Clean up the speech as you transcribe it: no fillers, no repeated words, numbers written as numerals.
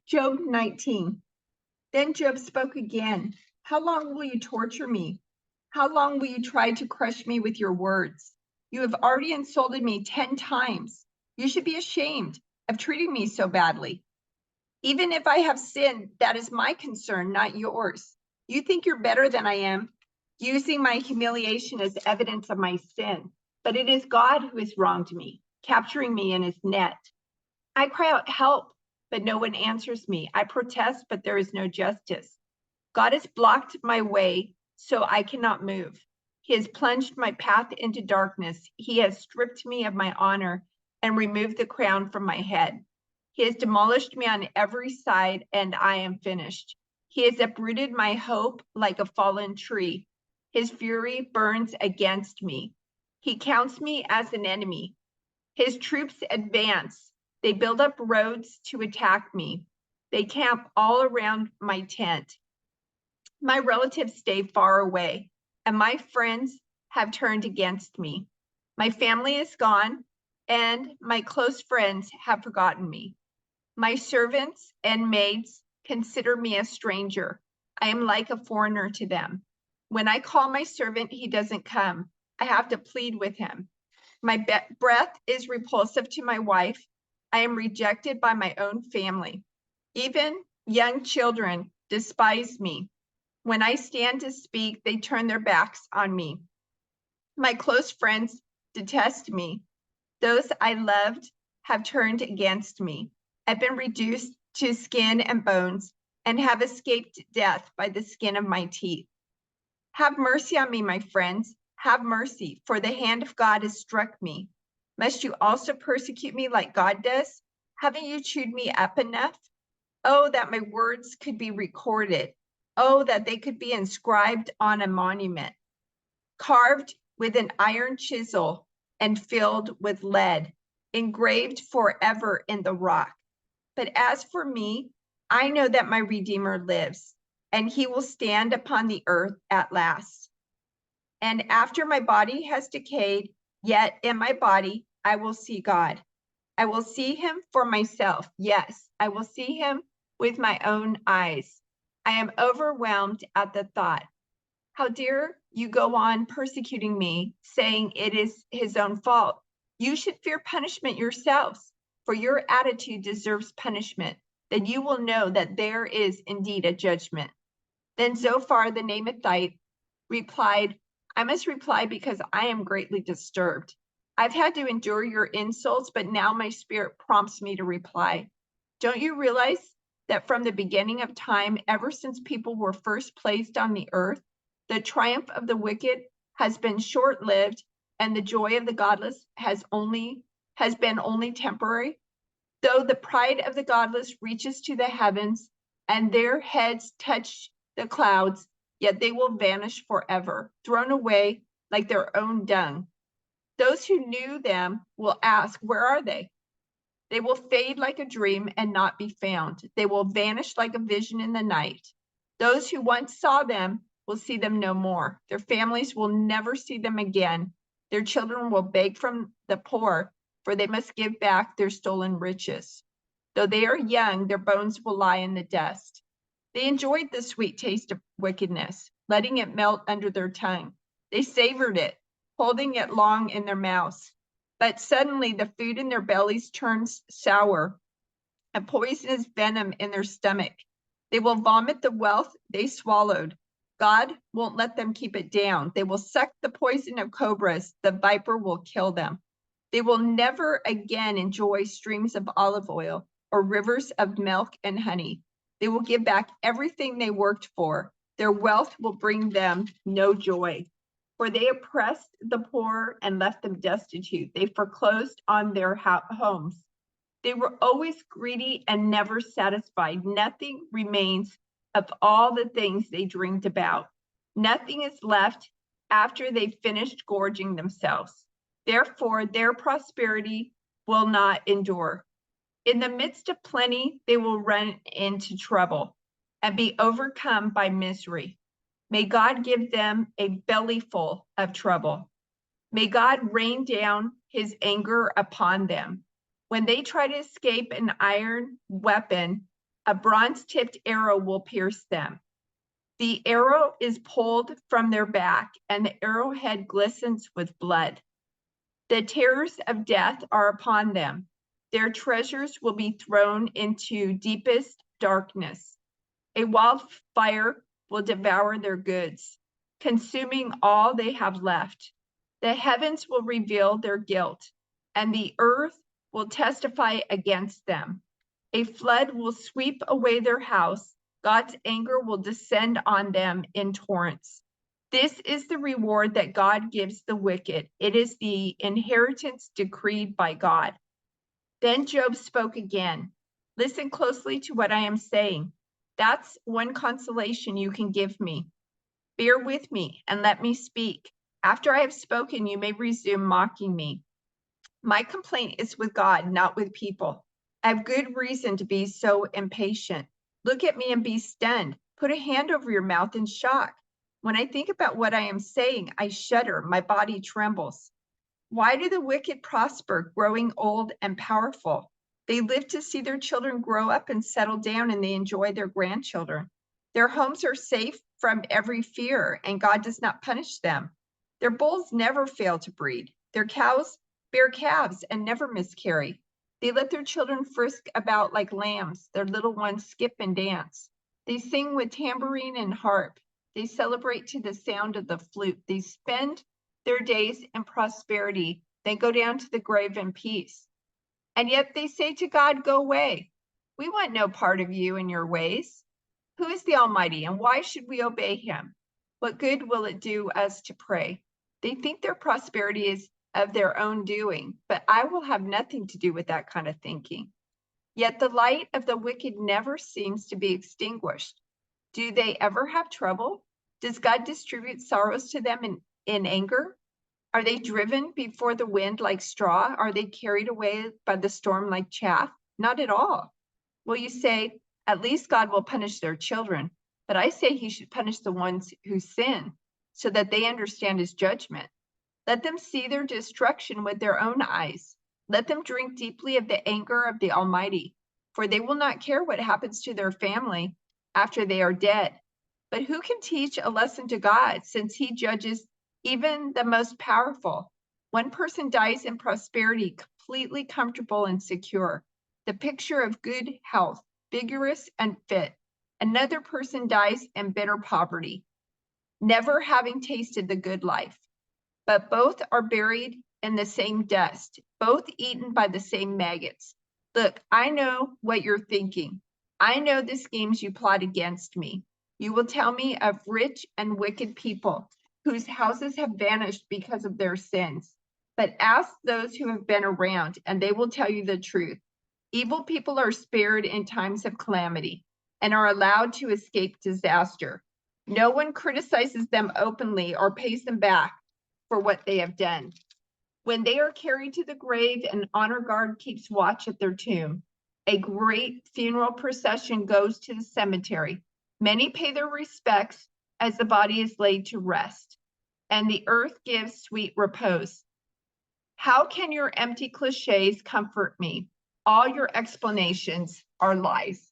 Job 19. Then Job spoke again. How long will you torture me? How long will you try to crush me with your words? You have already insulted me 10 times. You should be ashamed of treating me so badly. Even if I have sinned, that is my concern, not yours. You think you're better than I am, using my humiliation as evidence of my sin. But it is God who has wronged me, capturing me in his net. I cry out, help, but no one answers me. I protest, but there is no justice. God has blocked my way, so I cannot move. He has plunged my path into darkness. He has stripped me of my honor and removed the crown from my head. He has demolished me on every side, and I am finished. He has uprooted my hope like a fallen tree. His fury burns against me. He counts me as an enemy. His troops advance. They build up roads to attack me. They camp all around my tent. My relatives stay far away, and my friends have turned against me. My family is gone, and my close friends have forgotten me. My servants and maids consider me a stranger. I am like a foreigner to them. When I call my servant, he doesn't come. I have to plead with him. My breath is repulsive to my wife. I am rejected by my own family. Even young children despise me. When I stand to speak, they turn their backs on me. My close friends detest me. Those I loved have turned against me. I've been reduced to skin and bones and have escaped death by the skin of my teeth. Have mercy on me, my friends. Have mercy, for the hand of God has struck me. Must you also persecute me like God does? Haven't you chewed me up enough? Oh, that my words could be recorded. Oh, that they could be inscribed on a monument, carved with an iron chisel and filled with lead, engraved forever in the rock. But as for me, I know that my Redeemer lives, and he will stand upon the earth at last. And after my body has decayed, yet in my body I will see God. I will see him for myself. Yes, I will see him with my own eyes. I am overwhelmed at the thought. How dare you go on persecuting me, saying it is his own fault? You should fear punishment yourselves, for your attitude deserves punishment. Then you will know that there is indeed a judgment. Then Zophar the Naamathite replied, I must reply because I am greatly disturbed. I've had to endure your insults, but now my spirit prompts me to reply. Don't you realize that from the beginning of time, ever since people were first placed on the earth, the triumph of the wicked has been short-lived, and the joy of the godless has been only temporary? Though the pride of the godless reaches to the heavens, and their heads touch the clouds, yet they will vanish forever, thrown away like their own dung. Those who knew them will ask, where are they? They will fade like a dream and not be found. They will vanish like a vision in the night. Those who once saw them will see them no more. Their families will never see them again. Their children will beg from the poor, for they must give back their stolen riches. Though they are young, their bones will lie in the dust. They enjoyed the sweet taste of wickedness, letting it melt under their tongue. They savored it, holding it long in their mouths. But suddenly the food in their bellies turns sour, a poisonous venom in their stomach. They will vomit the wealth they swallowed. God won't let them keep it down. They will suck the poison of cobras. The viper will kill them. They will never again enjoy streams of olive oil or rivers of milk and honey. They will give back everything they worked for. Their wealth will bring them no joy. For they oppressed the poor and left them destitute. They foreclosed on their homes. They were always greedy and never satisfied. Nothing remains of all the things they dreamed about. Nothing is left after they've finished gorging themselves. Therefore, their prosperity will not endure. In the midst of plenty, they will run into trouble and be overcome by misery. May God give them a bellyful of trouble. May God rain down his anger upon them. When they try to escape an iron weapon, A bronze-tipped arrow will pierce them. The arrow is pulled from their back, and the arrowhead glistens with blood. The terrors of death are upon them. Their treasures will be thrown into deepest darkness. A wildfire will devour their goods, consuming all they have left. The heavens will reveal their guilt, and the earth will testify against them. A flood will sweep away their house. God's anger will descend on them in torrents. This is the reward that God gives the wicked. It is the inheritance decreed by God. Then Job spoke again. Listen closely to what I am saying. That's one consolation you can give me. Bear with me and let me speak. After I have spoken, you may resume mocking me. My complaint is with God, not with people. I have good reason to be so impatient. Look at me and be stunned. Put a hand over your mouth in shock. When I think about what I am saying, I shudder. My body trembles. Why do the wicked prosper, growing old and powerful? They live to see their children grow up and settle down, and they enjoy their grandchildren. Their homes are safe from every fear, and God does not punish them. Their bulls never fail to breed. Their cows bear calves and never miscarry. They let their children frisk about like lambs. Their little ones skip and dance. They sing with tambourine and harp. They celebrate to the sound of the flute. They spend their days in prosperity. They go down to the grave in peace. And yet they say to God, go away. We want no part of you and your ways. Who is the Almighty, and why should we obey him? What good will it do us to pray? They think their prosperity is of their own doing, but I will have nothing to do with that kind of thinking. Yet the light of the wicked never seems to be extinguished. Do they ever have trouble? Does God distribute sorrows to them in anger? Are they driven before the wind like straw? Are they carried away by the storm like chaff? Not at all. Well, you say, at least God will punish their children. But I say he should punish the ones who sin so that they understand his judgment. Let them see their destruction with their own eyes. Let them drink deeply of the anger of the Almighty, for they will not care what happens to their family after they are dead. But who can teach a lesson to God, since he judges even the most powerful? One person dies in prosperity, completely comfortable and secure, the picture of good health, vigorous and fit. Another person dies in bitter poverty, never having tasted the good life. But both are buried in the same dust, both eaten by the same maggots. Look, I know what you're thinking. I know the schemes you plot against me. You will tell me of rich and wicked people whose houses have vanished because of their sins. But ask those who have been around, and they will tell you the truth. Evil people are spared in times of calamity and are allowed to escape disaster. No one criticizes them openly or pays them back for what they have done. When they are carried to the grave, an honor guard keeps watch at their tomb. A great funeral procession goes to the cemetery. Many pay their respects as the body is laid to rest, and the earth gives sweet repose. How can your empty cliches comfort me? All your explanations are lies.